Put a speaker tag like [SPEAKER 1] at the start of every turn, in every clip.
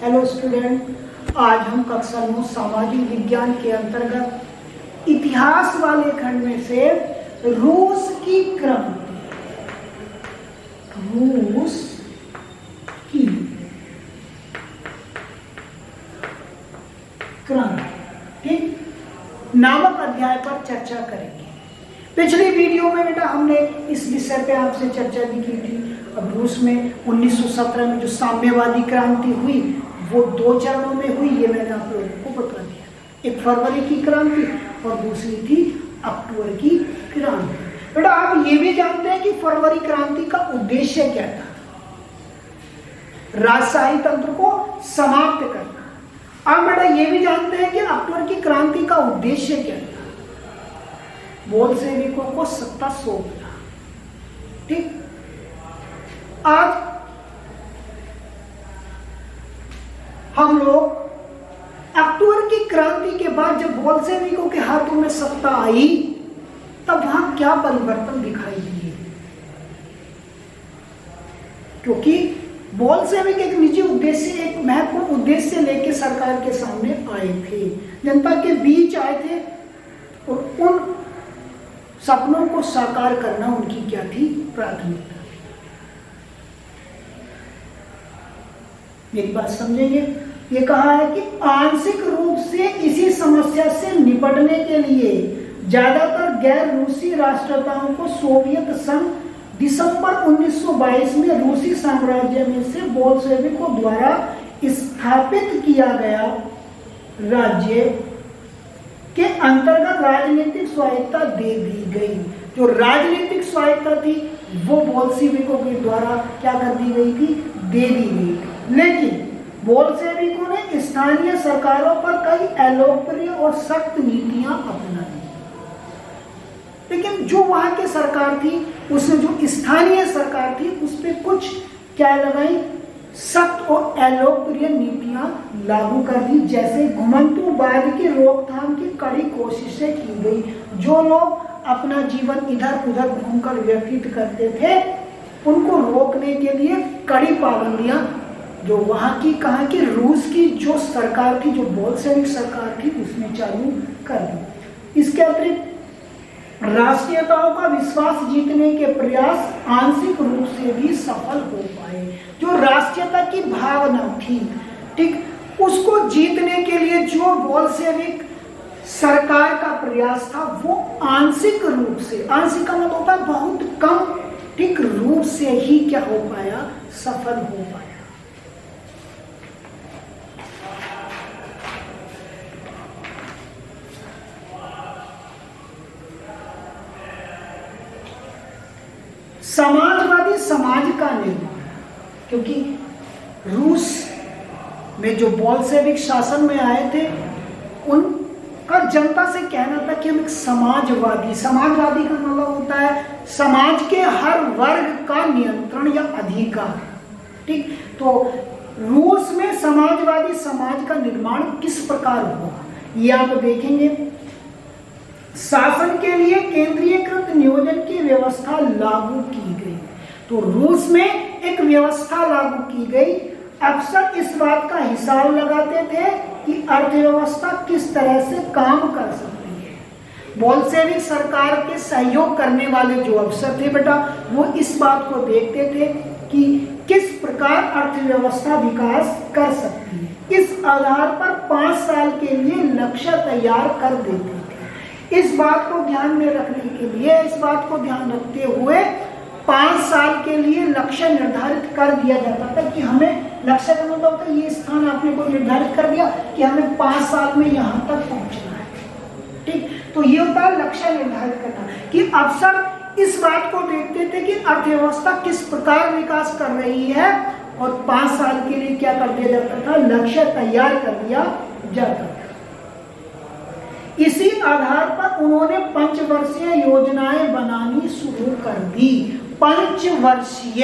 [SPEAKER 1] Hello student, आज हम कक्षा 9 सामाजिक विज्ञान के अंतर्गत इतिहास वाले खंड में से रूस की क्रांति, रूस की क्रांति, ठीक, नामक अध्याय पर चर्चा करेंगे। पिछली वीडियो में बेटा हमने इस विषय पे आपसे चर्चा भी की थी। अब रूस में 1917 में जो साम्यवादी क्रांति हुई वो 2 चरणों में हुई, ये मैंने आप लोगों को बता दिया। एक फरवरी की क्रांति और दूसरी थी अक्टूबर की क्रांति। बेटा आप ये भी जानते हैं कि फरवरी क्रांति का उद्देश्य क्या था? राजशाही तंत्र को समाप्त करना। अब बेटा ये भी जानते हैं कि अक्टूबर की क्रांति का उद्देश्य क्या था? बोल्शेविकों को सत्ता सौंपना। ठीक, आज हम लोग अक्टूबर की क्रांति के बाद जब बोल्शेविकों के हाथों में सत्ता आई तब वहां क्या परिवर्तन दिखाई दिए? क्योंकि बोल्शेविक एक निजी उद्देश्य, एक महत्वपूर्ण उद्देश्य लेके सरकार के सामने आए थे, जनता के बीच आए थे और उन सपनों को साकार करना उनकी क्या थी? प्राथमिकता। मेरी बात समझेंगे? ये कहा है कि आंशिक रूप से इसी समस्या से निपटने के लिए ज्यादातर गैर रूसी राष्ट्रताओं को सोवियत संघ दिसंबर 1922 में रूसी साम्राज्य में से बोल्शेविकों द्वारा स्थापित किया गया राज्य के अंतर्गत राजनीतिक स्वायत्तता दे दी गई। जो राजनीतिक स्वायत्तता थी वो बोल्शेविकों के द्वारा क्या कर दी गई थी? दे दी गई। लेकिन बोल्शेविकों ने स्थानीय सरकारों पर कई अलोकप्रिय और सख्त नीतियां अपनाई। लेकिन जो वहां की सरकार थी, उसने जो स्थानीय सरकार थी उस पर कुछ क्या लगाई? सख्त और अलोकप्रिय नीतियां लागू कर दी। जैसे घुमंतुवाद की रोकथाम की कड़ी कोशिशें की गई। जो लोग अपना जीवन इधर उधर घूमकर व्यतीत करते थे उनको रोकने के लिए कड़ी पाबंदियां जो वहां की, कहा कि रूस की जो सरकार थी, जो बोल्शेविक सरकार थी, उसने चालू कर दी। इसके अतिरिक्त राष्ट्रीयताओं का विश्वास जीतने के प्रयास आंशिक रूप से भी सफल हो पाए। जो राष्ट्रीयता की भावना थी, ठीक, उसको जीतने के लिए जो बोल्शेविक सरकार का प्रयास था वो आंशिक रूप से, आंशिक का मतलब होता है बहुत कम, ठीक, रूप से ही क्या हो पाया? सफल हो पाया। समाजवादी समाज का निर्माण, क्योंकि रूस में जो बोल्शेविक शासन में आए थे उनका जनता से कहना था कि हम एक समाजवादी, समाजवादी का मतलब होता है समाज के हर वर्ग का नियंत्रण या अधिकार। ठीक, तो रूस में समाजवादी समाज का निर्माण किस प्रकार हुआ ये आप देखेंगे। शासन के लिए केंद्रीयकृत नियोजन की व्यवस्था लागू की गई। तो रूस में एक व्यवस्था लागू की गई। अक्सर इस बात का हिसाब लगाते थे कि अर्थव्यवस्था किस तरह से काम कर सकती है। बोल्शेविक सरकार के सहयोग करने वाले जो अफसर थे बेटा, वो इस बात को देखते थे कि किस प्रकार अर्थव्यवस्था विकास कर सकती है। इस आधार पर 5 साल के लिए लक्ष्य तैयार कर देते थे। इस बात को ध्यान में रखने के लिए, इस बात को ध्यान रखते हुए 5 साल के लिए लक्ष्य निर्धारित कर दिया जाता था कि हमें लक्ष्य का मतलब होता है ये स्थान आपने को निर्धारित कर दिया कि हमें 5 साल में यहाँ तक पहुँचना है। ठीक, तो ये होता है लक्ष्य निर्धारित करना कि अफसर इस बात को देखते थे कि अर्थव्यवस्था किस प्रकार विकास कर रही है और 5 साल के लिए क्या कर दिया जाता था? लक्ष्य तैयार कर दिया जाता था। इसी आधार पर उन्होंने 5 वर्षीय योजनाएं बनानी शुरू कर दी। 5 वर्षीय,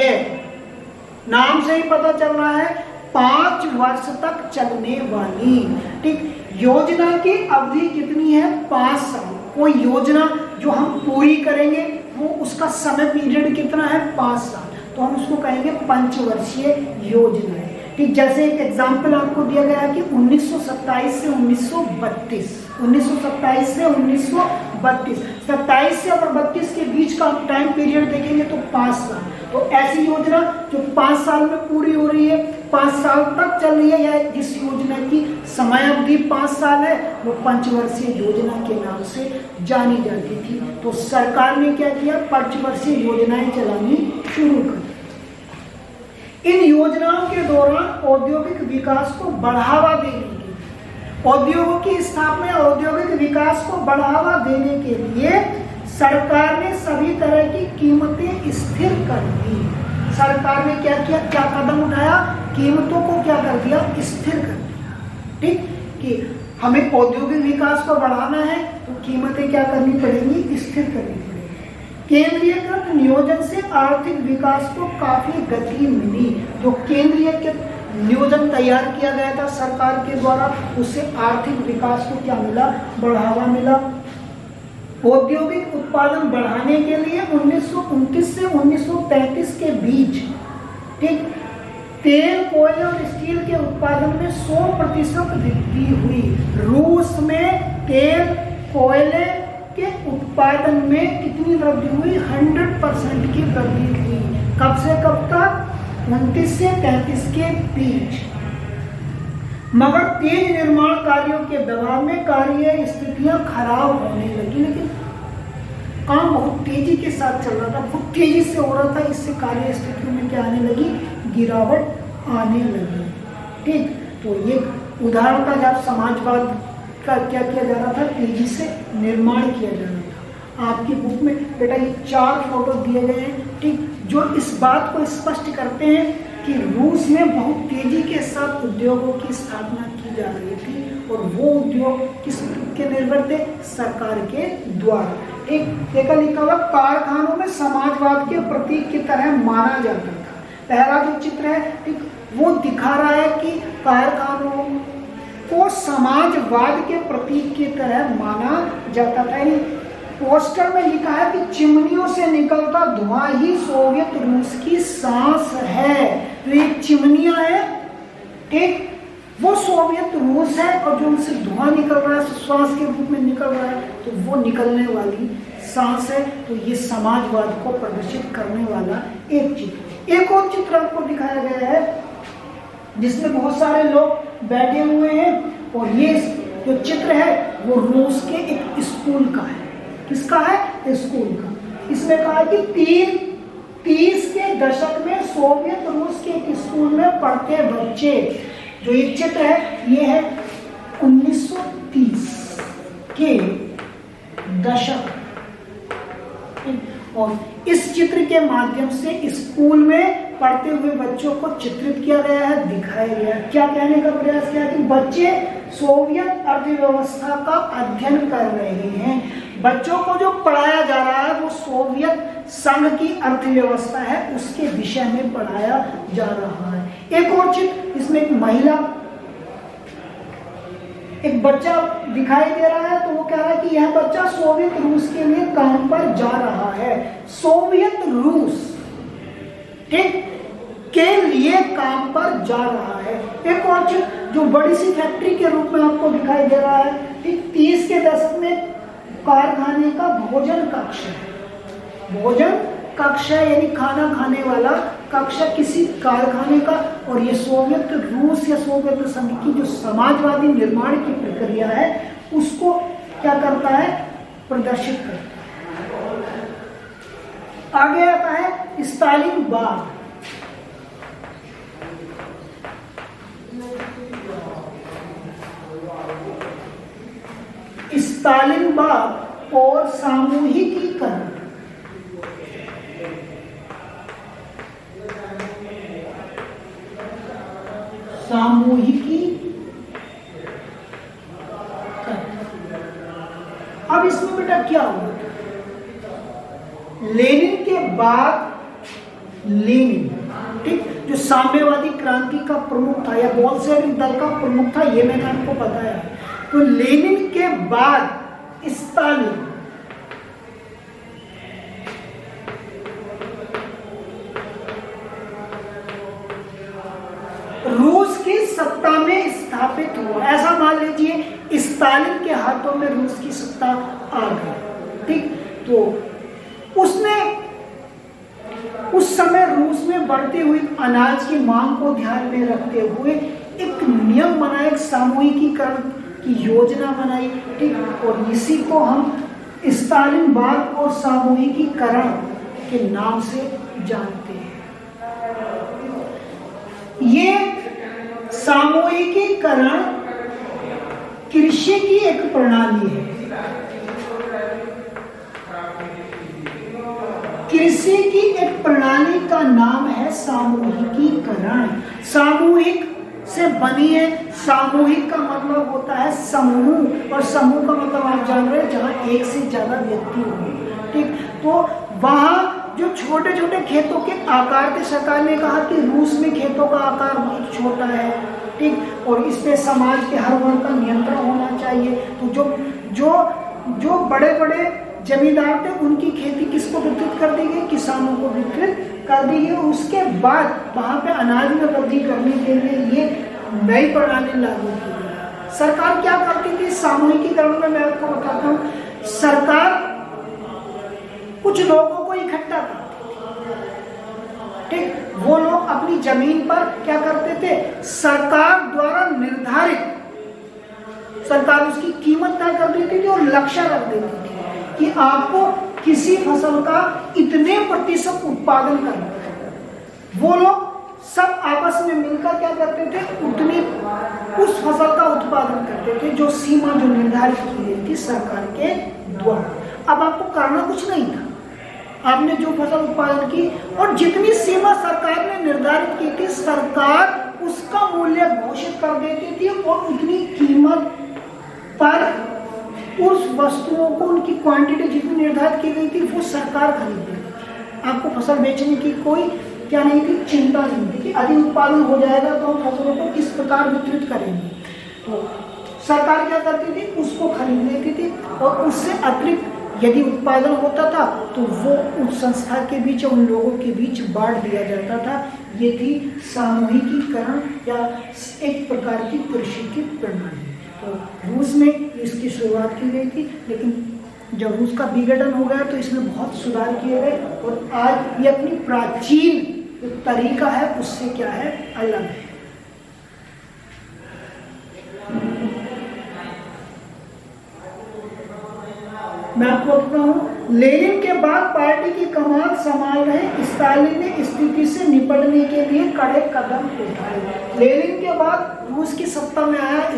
[SPEAKER 1] नाम से ही पता चल रहा है 5 वर्ष तक चलने वाली। ठीक, योजना की अवधि कितनी है? 5 साल। कोई योजना जो हम पूरी करेंगे वो उसका समय पीरियड कितना है? 5 साल। तो हम उसको कहेंगे पंचवर्षीय योजना है। ठीक, जैसे एक एग्जाम्पल आपको दिया गया है कि 1927 से 1932, 1927 से 1932, 27 से और 32 के बीच का टाइम पीरियड देखेंगे तो 5 साल। तो ऐसी योजना जो 5 साल में पूरी हो रही है, 5 साल तक चल रही है, या जिस योजना की समय अवधि 5 साल है, वो पंचवर्षीय योजना के नाम से जानी जाती थी। तो सरकार ने क्या किया, पंचवर्षीय योजनाएं चलानी शुरू कर दी। इन योजनाओं के दौरान औद्योगिक विकास को बढ़ावा देने के लिए, उद्योगों की स्थापना, औद्योगिक विकास को बढ़ावा देने के लिए सरकार ने सभी तरह की कीमतें स्थिर कर दी। सरकार ने क्या किया, क्या कदम उठाया, कीमतों को क्या कर दिया, स्थिर कर दिया। ठीक, कि हमें औद्योगिक विकास को बढ़ाना है तो कीमतें क्या करनी पड़ेंगी, स्थिर करनी पड़ेगी। केंद्रीयकृत नियोजन से आर्थिक विकास को काफी गति मिली। जो केंद्रीयकृत नियोजन तैयार किया गया था सरकार के द्वारा, उससे आर्थिक विकास को क्या मिला, बढ़ावा मिला। औद्योगिक उत्पादन बढ़ाने के लिए 1929 से 1933 के बीच, ठीक, तेल, कोयले और स्टील के उत्पादन में 100% वृद्धि हुई। रूस में तेल, कोयले के उत्पादन में कितनी वृद्धि हुई, 100% की वृद्धि हुई। कब से कब तक, 29 से 33 के बीच। मगर तेज निर्माण कार्यों के दबाव में कार्य स्थितियां खराब होने लगी, लेकिन काम बहुत तेजी के साथ चल रहा था, बहुत तेजी से हो रहा था, इससे कार्य स्थितियों में क्या आने लगी, गिरावट आने लगी। ठीक, तो ये उदाहरण था जब समाजवाद का क्या किया जा रहा था, तेजी से निर्माण किया जा रहा था। आपकी बुक में बेटा ये 4 फोटो दिए गए हैं, ठीक, जो इस बात को स्पष्ट करते हैं कि रूस में बहुत तेजी के साथ उद्योगों की स्थापना की जा रही थी, और वो उद्योग किस के निर्भर थे, सरकार के द्वारा। एक देखा लिखा हुआ, कारखानों में समाजवाद के प्रतीक की तरह माना जाता था। पहला जो चित्र है, ठीक, वो दिखा रहा है कि कारखानों को समाजवाद के प्रतीक की तरह माना जाता था। पोस्टर में लिखा है कि चिमनियों से निकलता धुआं ही सोवियत रूस की सांस है। तो ये चिमनियां है, ठीक, वो सोवियत रूस है, और जो उनसे धुआं निकल रहा है, श्वास के रूप में निकल रहा है, तो वो निकलने वाली सांस है। तो ये समाजवाद को प्रदर्शित करने वाला एक चित्र। एक और चित्र आपको दिखाया गया है जिसमें बहुत सारे लोग बैठे हुए हैं, और ये जो चित्र है वो रूस के एक स्कूल का है। किसका है, स्कूल का। इसमें कहा कि 30 के दशक में सोवियत रूस के एक स्कूल में पढ़ते बच्चे, जो ये चित्र है ये है 1930 के दशक। और इस चित्र के माध्यम से स्कूल में पढ़ते हुए बच्चों को चित्रित किया गया है, दिखाया गया है। क्या कहने का प्रयास किया कि बच्चे सोवियत अर्थव्यवस्था का अध्ययन कर रहे हैं। बच्चों को जो पढ़ाया जा रहा है वो सोवियत संघ की अर्थव्यवस्था है, उसके विषय में पढ़ाया जा रहा है। एक और चित्र, इसमें एक महिला, एक बच्चा दिखाई दे रहा है, तो वो कह रहा है कि यह बच्चा सोवियत रूस के लिए काम पर जा रहा है। सोवियत रूस, ठीक, के लिए काम पर जा रहा है। एक और चित्र जो बड़ी सी फैक्ट्री के रूप में आपको दिखाई दे रहा है, ठीक, 30 के दशक में कारखाने का भोजन कक्ष है। भोजन कक्ष है यानी खाना खाने वाला कक्ष किसी कारखाने का, और ये सोवियत रूस या सोवियत संघ की जो समाजवादी निर्माण की प्रक्रिया है उसको क्या करता है, प्रदर्शित करता है। आगे आता है स्टालिन बाग। स्टालिन बाग और सामूहिकीकरण। अब इसमें बेटा क्या हुआ, लेनिन के बाद लेनिन, ठीक, जो साम्यवादी क्रांति का प्रमुख था या बोल्शेविक दल का प्रमुख था, ये मैंने आपको बताया। तो लेनिन के बाद स्टालिन, रूस सत्ता में स्थापित हुआ। ऐसा मान लीजिए स्टालिन के हाथों में रूस की सत्ता आ गई, ठीक। तो उसने उस समय रूस में बढ़ती हुई अनाज की मांग को ध्यान में रखते हुए एक नियम बनाया, एक सामूहिकीकरण की योजना बनाई, ठीक। और इसी को हम स्टालिनवाद और सामूहिकीकरण के नाम से जानते हैं। ये सामूहिकीकरण कृषि की एक प्रणाली है। कृषि की एक प्रणाली का नाम है सामूहिकीकरण। सामूहिक से बनी है। सामूहिक का मतलब होता है समूह, और समूह का मतलब आप जान रहे हैं जहां एक से ज्यादा व्यक्ति होंगे, ठीक। तो वहां जो छोटे छोटे खेतों के आकार थे, सरकार ने कहा कि रूस में खेतों का आकार बहुत छोटा है, ठीक। और इस पे समाज के हर वर्ग का नियंत्रण होना चाहिए। तो जो बड़े बड़े जमींदार थे उनकी खेती किसको वितरित कर दी गई? किसानों को वितरित कर दी गई। उसके बाद वहां पे अनाज में वृद्धि करने के लिए ये नई प्रणाली लागू की गई। सरकार क्या करती थी सामूहिकीकरण में? मैं आपको बताता हूँ। सरकार कुछ लोगों को इकट्ठा करती थी, ठीक। वो लोग अपनी जमीन पर क्या करते थे? सरकार द्वारा निर्धारित, सरकार उसकी कीमत तय कर देती थी और लक्ष्य रख देती थी कि आपको किसी फसल का इतने प्रतिशत उत्पादन करना है। वो लोग सब आपस में मिलकर क्या करते थे? उतनी उस फसल का उत्पादन करते थे जो सीमा जो निर्धारित की गई थी सरकार के द्वारा। अब आपको करना कुछ नहीं था, आपने जो फसल उत्पादन की और जितनी सीमा सरकार ने निर्धारित की थी, सरकार उसका मूल्य घोषित कर देती थी और उतनी कीमत पर उस वस्तुओं को, उनकी क्वांटिटी जितनी निर्धारित की गई थी वो सरकार खरीद लेती थी। आपको फसल बेचने की कोई क्या नहीं थी, चिंता नहीं थी कि अधिक उत्पादन हो जाएगा तो हम फसलों को किस प्रकार वितरित करेंगे। तो सरकार क्या करती थी? उसको खरीद लेती थी और उससे अतिरिक्त यदि उत्पादन होता था तो वो उस संस्था के बीच, उन लोगों के बीच बांट दिया जाता था। ये थी सामूहिकीकरण या एक प्रकार की कृषि की प्रणाली। तो रूस में इसकी शुरुआत की गई थी, लेकिन जब रूस का विघटन हो गया तो इसमें बहुत सुधार किए गए और आज ये अपनी प्राचीन जो तरीका है उससे क्या है, अलग है। मैं आपको बताता हूँ, लेनिन के बाद पार्टी की कमान संभाल रहे स्टालिन ने स्थिति से निपटने के लिए कड़े कदम उठाए। लेनिन के बाद रूस की सत्ता में आया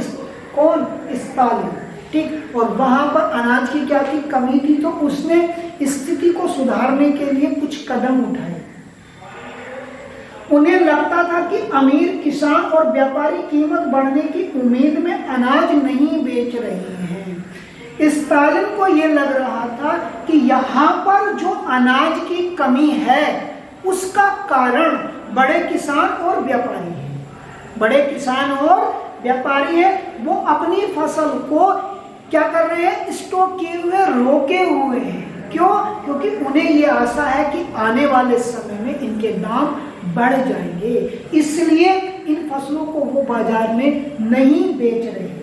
[SPEAKER 1] कौन? स्टालिन, ठीक। और वहां पर अनाज की क्या थी? कमी थी। तो उसने स्थिति को सुधारने के लिए कुछ कदम उठाए। उन्हें लगता था कि अमीर किसान और व्यापारी कीमत बढ़ने की उम्मीद में अनाज नहीं बेच रहे हैं। स्टालिन को यह लग रहा था कि यहाँ पर जो अनाज की कमी है उसका कारण बड़े किसान और व्यापारी है। बड़े किसान और व्यापारी है, वो अपनी फसल को क्या कर रहे हैं? स्टॉक किए हुए, रोके हुए हैं। क्यों? क्योंकि उन्हें ये आशा है कि आने वाले समय में इनके दाम बढ़ जाएंगे, इसलिए इन फसलों को वो बाजार में नहीं बेच रहे हैं।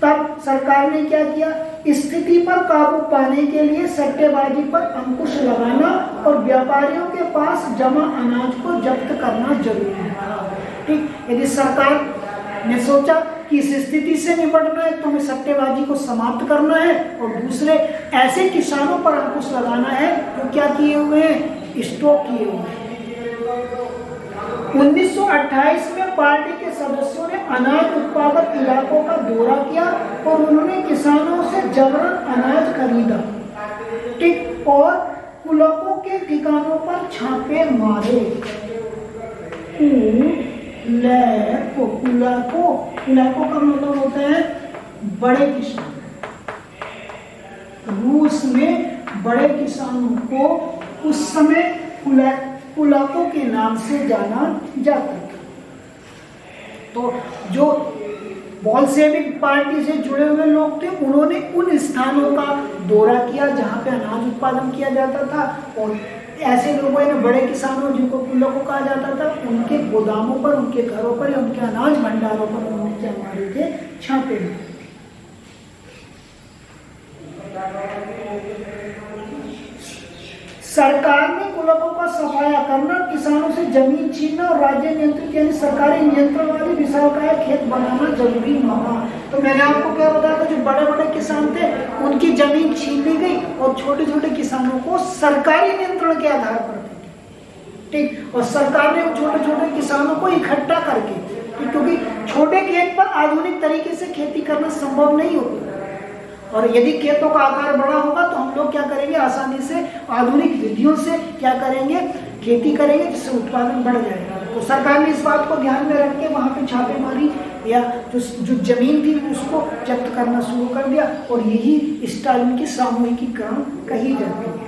[SPEAKER 1] तब सरकार ने क्या किया? स्थिति पर काबू पाने के लिए सट्टेबाजी पर अंकुश लगाना और व्यापारियों के पास जमा अनाज को जब्त करना जरूरी था, ठीक। यदि सरकार ने सोचा कि इस स्थिति से निपटना है तो हमें सट्टेबाजी को समाप्त करना है और दूसरे ऐसे किसानों पर अंकुश लगाना है जो क्या किए हुए हैं? स्टॉक किए हुए हैं। 1928 में पार्टी के सदस्यों ने अनाज उत्पादक इलाकों का दौरा किया और उन्होंने किसानों से जबरन अनाज खरीदा, ठीक। और कुलकों के ठिकानों पर छापे मारे। कुलकों का मतलब होता है बड़े किसान। रूस में बड़े किसानों को उस समय कुलकों के नाम से जाना जाता था। तो जो बोल्शेविक पार्टी से जुड़े हुए लोग थे उन्होंने उन स्थानों का दौरा किया जहां पे अनाज उत्पादन किया जाता था और ऐसे लोगों ने, बड़े किसानों जिनको कुल्लकों कहा जाता था, उनके गोदामों पर, उनके घरों पर या उनके अनाज भंडारों पर उन्होंने क्या मारे थे? छापे मारे। सरकार ने कुल्लकों का सफाया करना, किसानों से जमीन छीनना और राज्य नियंत्रित यानी सरकारी नियंत्रण वाली विशालकाय खेत बनाना जरूरी माना। तो मैंने आपको क्या बताया था, जो बड़े बड़े किसान थे उनकी जमीन छीन ली गई और छोटे छोटे किसानों को सरकारी नियंत्रण के आधार पर थे, ठीक। और सरकार ने उन छोटे छोटे किसानों को इकट्ठा करके, क्योंकि छोटे खेत पर आधुनिक तरीके से खेती करना संभव नहीं होता, और यदि खेतों का आकार बड़ा होगा तो हम लोग क्या करेंगे, आसानी से आधुनिक विधियों से क्या करेंगे, खेती करेंगे, जिससे उत्पादन बढ़ जाएगा। तो सरकार ने इस बात को ध्यान में रख के वहां पे छापेमारी या जो जमीन थी उसको जब्त करना शुरू कर दिया, और यही स्टालिन की सामूहिकीकरण कही जाती है।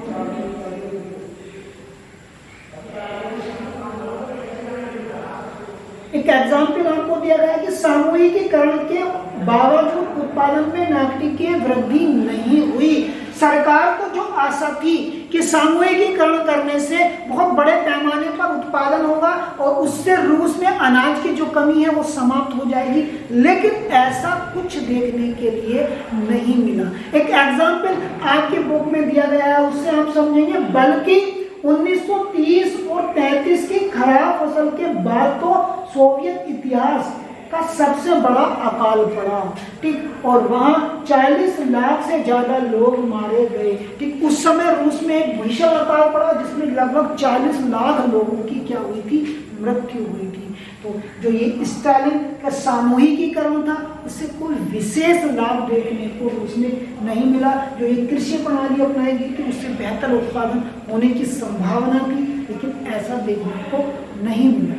[SPEAKER 1] एक एग्जाम्पल आपको दिया गया है कि सामूहिकीकरण के बावजूद उत्पादन में नाटकीय वृद्धि नहीं हुई। सरकार को जो आशा थी कि सामूहिकीकरण करने से बहुत बड़े पैमाने पर उत्पादन होगा और उससे रूस में अनाज की जो कमी है वो समाप्त हो जाएगी, लेकिन ऐसा कुछ देखने के लिए नहीं मिला। एक एग्जाम्पल आपकी बुक में दिया गया है, उससे आप समझेंगे। बल्कि 1930 और 35 की खराब फसल के बाद तो सोवियत इतिहास का सबसे बड़ा अकाल पड़ा, ठीक। और वहां 40 लाख से ज्यादा लोग मारे गए, ठीक। उस समय रूस में एक भीषण अकाल पड़ा जिसमें लगभग 40 लाख लोगों की क्या हुई थी? मृत्यु हुई थी। तो जो ये स्टालिन का सामूहिकीकरण था, उससे कोई विशेष लाभ देखने को रूस में नहीं मिला। जो ये कृषि प्रणाली अपनाई गई थी उससे बेहतर उत्पादन होने की संभावना थी, लेकिन ऐसा देखने को नहीं मिला।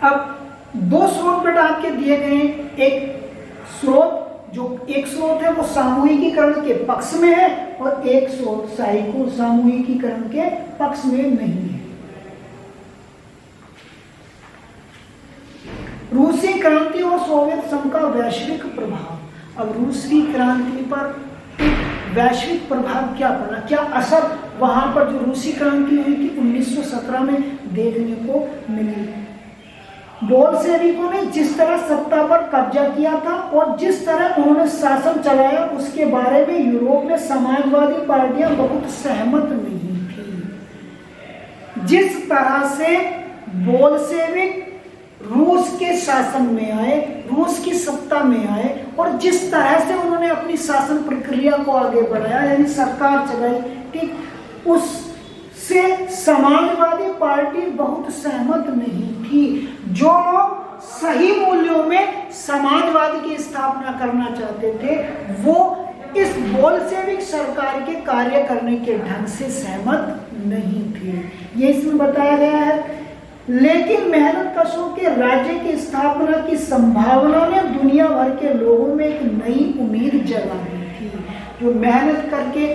[SPEAKER 1] अब दो स्रोत बेटा आपके दिए गए हैं। एक स्रोत है वो सामूहिकीकरण के पक्ष में है, और एक स्रोत सामूहिकीकरण के पक्ष में नहीं है। रूसी क्रांति और सोवियत संघ का वैश्विक प्रभाव। अब रूसी क्रांति पर वैश्विक प्रभाव क्या पड़ा, क्या असर वहां पर जो रूसी क्रांति हुई थी 1917 में देखने को मिली। बोल्शेविकों ने जिस तरह सत्ता पर कब्जा किया था और जिस तरह उन्होंने शासन चलाया, उसके बारे में यूरोप में समाजवादी पार्टियां बहुत सहमत नहीं थी। जिस तरह से बोल्शेविक रूस के शासन में आए, रूस की सत्ता में आए, और जिस तरह से उन्होंने अपनी शासन प्रक्रिया को आगे बढ़ाया, यानी सरकार चलाई, ठीक, उससे समाजवादी पार्टी बहुत सहमत नहीं थी। जो लोग सही मूल्यों में समाजवाद की स्थापना करना चाहते थे, वो इस बोल्शेविक सरकार के कार्य करने के ढंग से सहमत नहीं थे, ये इसमें बताया गया है। लेकिन मेहनत कशों के राज्य की स्थापना की संभावना ने दुनिया भर के लोगों में एक नई उम्मीद जगा दी थी। जो मेहनत करके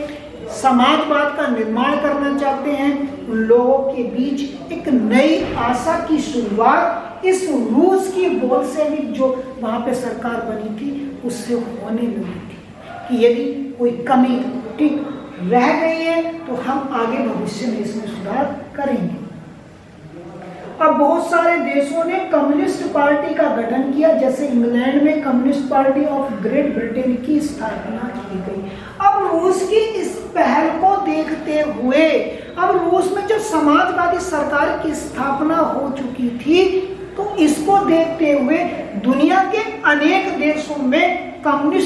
[SPEAKER 1] समाजवाद का निर्माण करना चाहते हैं, उन लोगों के बीच एक नई आशा की शुरुआत इस रूस की बोल्शेविक जो वहां पे सरकार बनी थी उससे होने लगी थी, कि यदि कोई कमी ठीक रह गई है तो हम आगे भविष्य में इसमें सुधार करेंगे। अब बहुत सारे देशों ने कम्युनिस्ट पार्टी का गठन किया, जैसे इंग्लैंड में communist party of great Britain की स्थापना की गई। अब रूस की इस पहल को देखते हुए, अब रूस में जो समाजवादी सरकार की स्थापना हो चुकी थी, तो इसको देखते हुए दुनिया के अनेक देशों में कम्युनिस्ट